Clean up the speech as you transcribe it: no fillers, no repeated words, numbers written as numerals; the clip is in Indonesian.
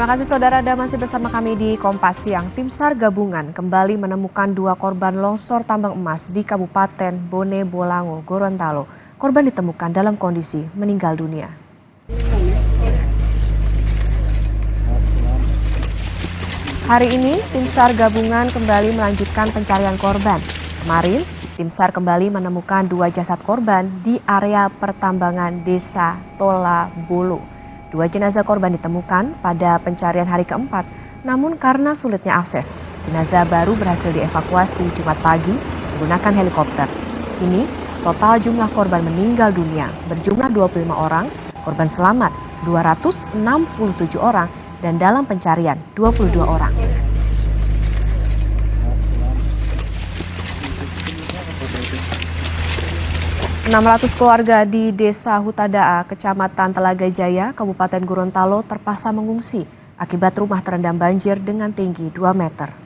Terima kasih saudara, Anda masih bersama kami di Kompas Siang. Tim SAR gabungan kembali menemukan 2 korban longsor tambang emas di Kabupaten Bone Bolango, Gorontalo. Korban ditemukan dalam kondisi meninggal dunia. Hari ini, tim SAR gabungan kembali melanjutkan pencarian korban. Kemarin, tim SAR kembali menemukan 2 jasad korban di area pertambangan Desa Tola Bolo. 2 jenazah korban ditemukan pada pencarian hari keempat, namun karena sulitnya akses, jenazah baru berhasil dievakuasi Jumat pagi menggunakan helikopter. Kini, total jumlah korban meninggal dunia berjumlah 25 orang, korban selamat 267 orang, dan dalam pencarian 22 orang. Enam 600 keluarga di Desa Hutadaa, Kecamatan Telaga Jaya, Kabupaten Gorontalo terpaksa mengungsi akibat rumah terendam banjir dengan tinggi 2 meter.